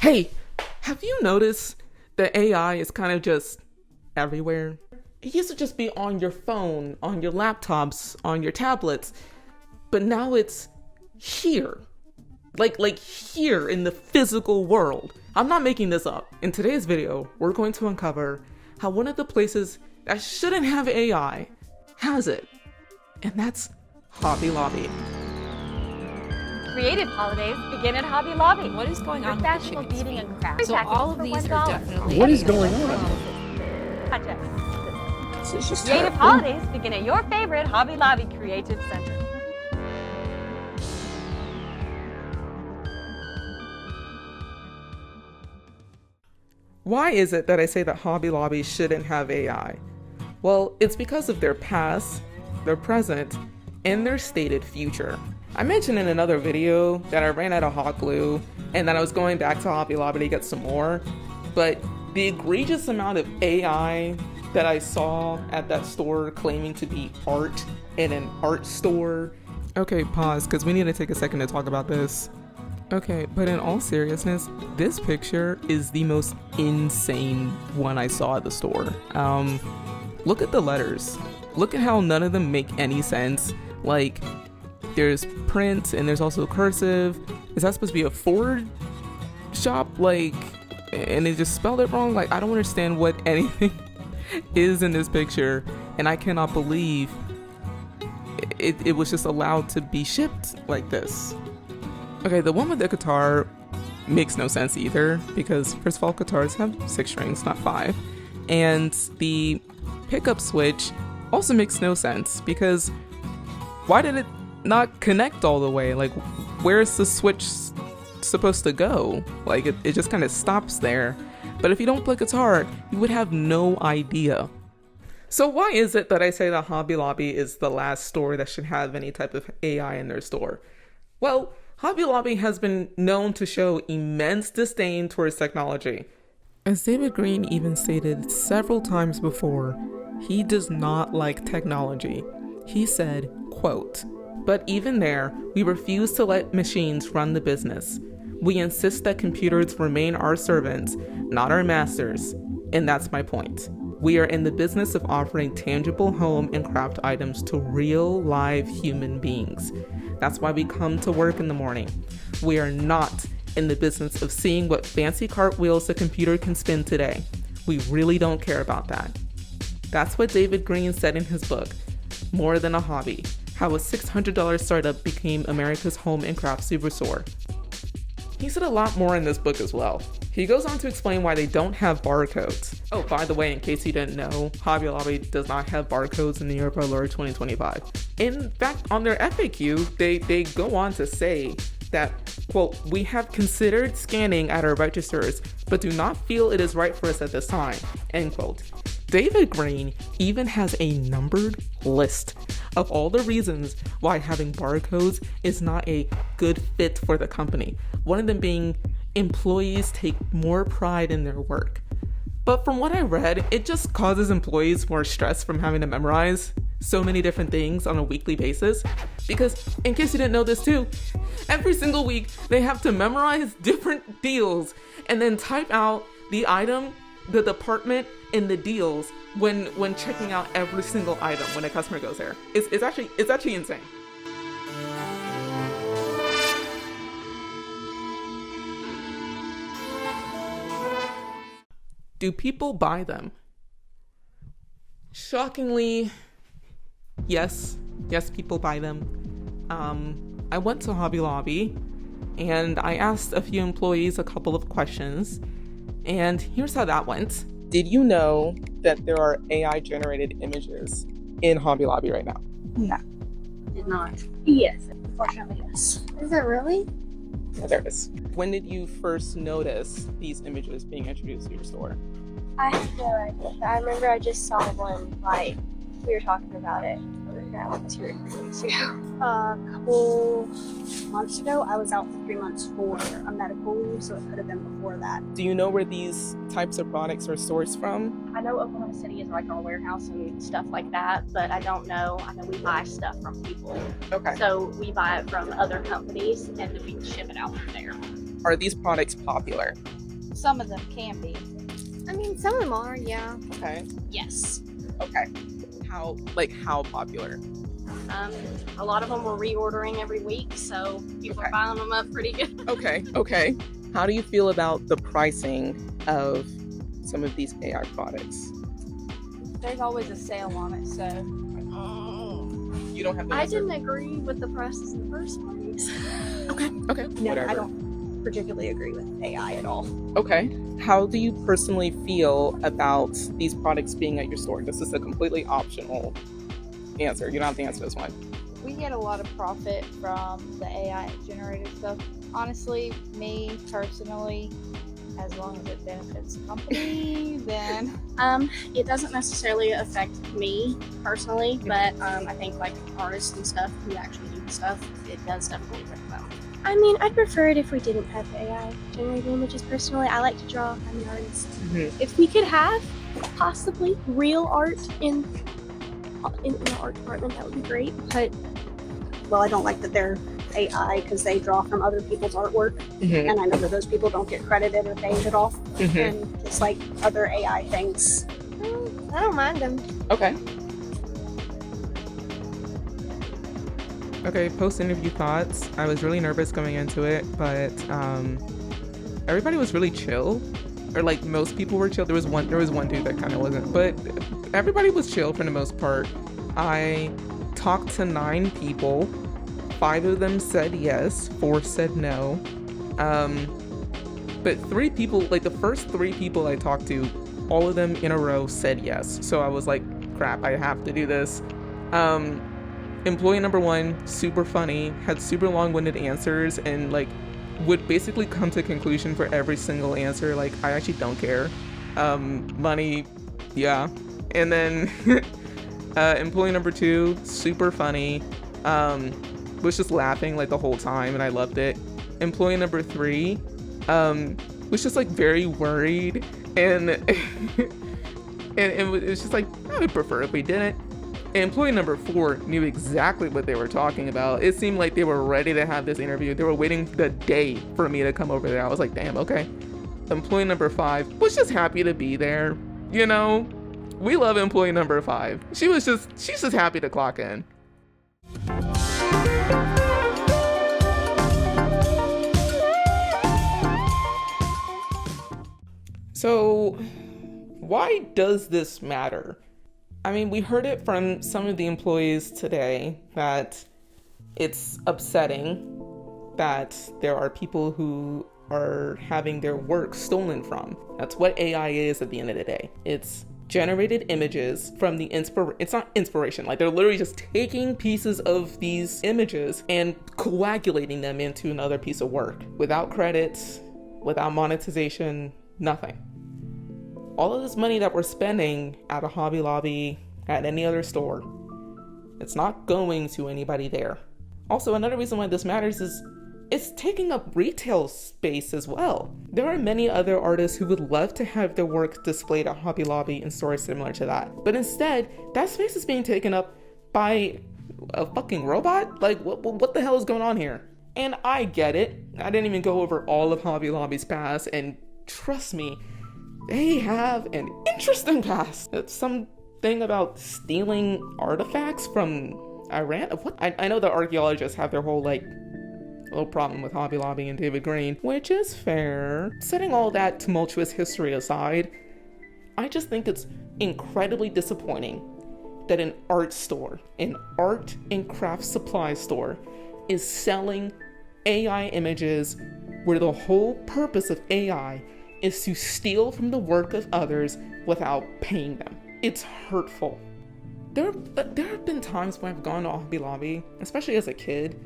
Hey, have you noticed that AI is kind of just everywhere? It used to just be on your phone, on your laptops, on your tablets, but now it's here. Like here in the physical world. I'm not making this up. In today's video, we're going to uncover how one of the places that shouldn't have AI has it, and that's Hobby Lobby. Creative holidays begin at Hobby Lobby. What is going on with the Professional chicken beading feet? and craft. So all of these are definitely... What is going on? Gotcha. It's just Creative holidays begin at your favorite Hobby Lobby Creative Center. Why is it that I say that Hobby Lobby shouldn't have AI? Well, it's because of their past, their present, and their stated future. I mentioned in another video that I ran out of hot glue and that I was going back to Hobby Lobby to get some more, but the egregious amount of AI that I saw at that store claiming to be art in an art store. Okay, pause, because we need to take a second to talk about this. Okay, but in all seriousness, this picture is the most insane one I saw at the store. Look at the letters. Look at how none of them make any sense. Like, there's print and there's also cursive. Is that supposed to be a Ford shop? Like, and they just spelled it wrong? Like, I don't understand what anything is in this picture, and I cannot believe it was just allowed to be shipped like this. Okay, the one with the guitar makes no sense either, because first of all, guitars have 6 strings, not 5. And the pickup switch also makes no sense, because why did it not connect all the way? Like, where's the switch supposed to go? Like, it just kind of stops there. But if you don't play guitar, you would have no idea. So why is it that I say that Hobby Lobby is the last store that should have any type of AI in their store? Well, Hobby Lobby has been known to show immense disdain towards technology. As David Green even stated several times before, he does not like technology. He said, quote, "But even there, we refuse to let machines run the business. We insist that computers remain our servants, not our masters. And that's my point. We are in the business of offering tangible home and craft items to real, live human beings. That's why we come to work in the morning. We are not in the business of seeing what fancy cartwheels the computer can spin today. We really don't care about that." That's what David Green said in his book, More Than a Hobby: How a $600 Startup Became America's Home and Craft Superstore. He said a lot more in this book as well. He goes on to explain why they don't have barcodes. Oh, by the way, in case you didn't know, Hobby Lobby does not have barcodes in the year of our Lord 2025. In fact, on their FAQ, they go on to say that, quote, "We have considered scanning at our registers, but do not feel it is right for us at this time," end quote. David Green even has a numbered list of all the reasons why having barcodes is not a good fit for the company. One of them being employees take more pride in their work. But from what I read, it just causes employees more stress from having to memorize so many different things on a weekly basis. Because, in case you didn't know this too, every single week they have to memorize different deals and then type out the item, the department, and the deals when checking out every single item when a customer goes there. It's actually insane. Do people buy them? Shockingly, yes, people buy them. I went to Hobby Lobby and I asked a few employees a couple of questions, and here's how that went. Did you know that there are AI generated images in Hobby Lobby right now? No. Did not. Yes. Unfortunately, yes. Is it really? Yeah, there it is. When did you first notice these images being introduced to your store? I have no idea. I remember I just saw one, like, we were talking about it. Like 2 or 3 weeks ago. A couple months ago, I was out for 3 months for a medical leave, so it could have been before that. Do you know where these types of products are sourced from? I know Oklahoma City is like our warehouse and stuff like that, but I don't know. I know we buy stuff from people. Okay. So we buy it from other companies and then we ship it out from there. Are these products popular? Some of them can be. I mean, some of them are, yeah. Okay. Yes. Okay. How popular? A lot of them were reordering every week, so people are buying them up pretty good. Okay. How do you feel about the pricing of some of these AI products? There's always a sale on it, so You don't have the I answer. didn't agree with the prices in the first place. Okay. No, Whatever. I don't particularly agree with AI at all. Okay. How do you personally feel about these products being at your store? This is a completely optional answer. You don't have to answer this one. we get a lot of profit from the AI generated stuff. Honestly, me personally, as long as it benefits the company, then It doesn't necessarily affect me personally, but I think like artists and stuff who actually do the stuff, it does definitely affect them. I mean, I'd prefer it if we didn't have AI generated images personally. I like to draw. I'm an artist. If we could have possibly real art in the art department, that would be great. But, well, I don't like that they're AI because they draw from other people's artwork. And I know that those people don't get credited or paid at all. And just like other AI things. I don't mind them. Okay. Okay, post-interview thoughts. I was really nervous going into it, but everybody was really chill. Or like most people were chill. There was one dude that kind of wasn't, but everybody was chill for the most part. I talked to 9 people. 5 of them said yes, 4 said no. But 3 people, like the first 3 people I talked to, all of them in a row said yes. So I was like, crap, I have to do this. Employee number 1, super funny, had super long-winded answers, and like would basically come to conclusion for every single answer. Like, I actually don't care. Money, yeah. And then employee number 2, super funny, was just laughing like the whole time, and I loved it. Employee number 3 was just like very worried, and it was just like, I would prefer if we didn't. Employee number 4 knew exactly what they were talking about. It seemed like they were ready to have this interview. They were waiting the day for me to come over there. I was like, damn, okay. Employee number 5 was just happy to be there. You know, we love employee number 5. She's just happy to clock in. So, why does this matter? I mean, we heard it from some of the employees today that it's upsetting that there are people who are having their work stolen from. That's what AI is at the end of the day. It's generated images from the it's not inspiration, like they're literally just taking pieces of these images and coagulating them into another piece of work without credits, without monetization, nothing. All of this money that we're spending at a Hobby Lobby, at any other store, it's not going to anybody there. Also, another reason why this matters is it's taking up retail space as well. There are many other artists who would love to have their work displayed at Hobby Lobby and stores similar to that. But instead, that space is being taken up by a fucking robot? Like, what the hell is going on here? And I get it. I didn't even go over all of Hobby Lobby's past, and trust me, they have an interesting past. It's something about stealing artifacts from Iran. What? I know the archaeologists have their whole like little problem with Hobby Lobby and David Green, which is fair. Setting all that tumultuous history aside, I just think it's incredibly disappointing that an art store, an art and craft supply store, is selling AI images where the whole purpose of AI is to steal from the work of others without paying them. It's hurtful. There have been times when I've gone to Hobby Lobby, especially as a kid.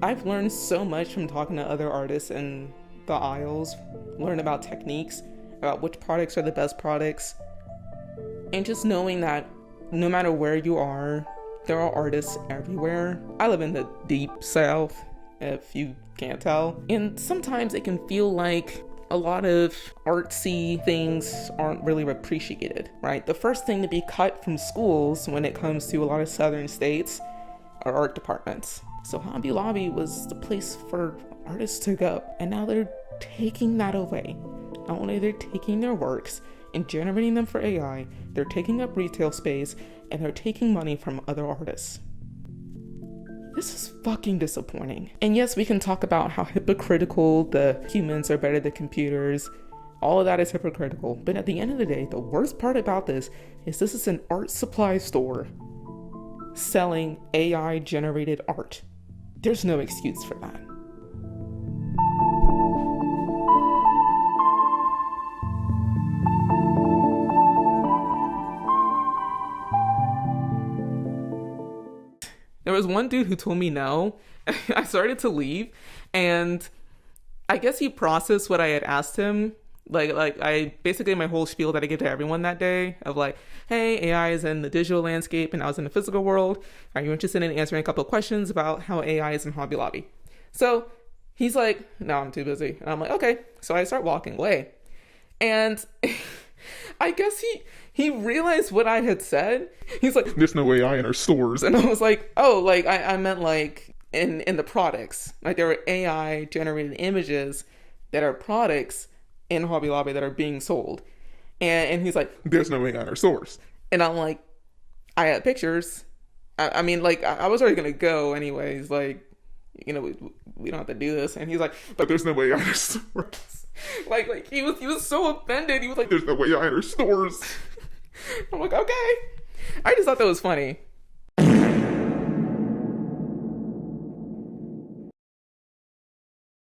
I've learned so much from talking to other artists in the aisles, learn about techniques, about which products are the best products, and just knowing that no matter where you are, there are artists everywhere. I live in the deep south, if you can't tell, and sometimes it can feel like a lot of artsy things aren't really appreciated, right? The first thing to be cut from schools when it comes to a lot of southern states are art departments. So Hobby Lobby was the place for artists took up, and now they're taking that away. Not only are they taking their works and generating them for AI, they're taking up retail space, and they're taking money from other artists. This is fucking disappointing. And yes, we can talk about how hypocritical the humans are better than computers. All of that is hypocritical. But at the end of the day, the worst part about this is an art supply store selling AI generated art. There's no excuse for that. There was one dude who told me no. I started to leave, and I guess he processed what I had asked him. Like I basically, my whole spiel that I gave to everyone that day of like, hey, AI is in the digital landscape and I was in the physical world. Are you interested in answering a couple of questions about how AI is in Hobby Lobby? So he's like, no, I'm too busy. And I'm like, okay. So I start walking away, and I guess he realized what I had said. He's like, there's no AI in our stores. And I was like, oh, like I meant like in the products. Like there were AI generated images that are products in Hobby Lobby that are being sold. And he's like, there's no AI in our stores. And I'm like, I had pictures. I mean, like I was already gonna go anyways. Like, you know, we don't have to do this. And he's like, but there's no AI in our stores. like he was so offended. He was like, there's no AI in our stores. I'm like, okay. I just thought that was funny.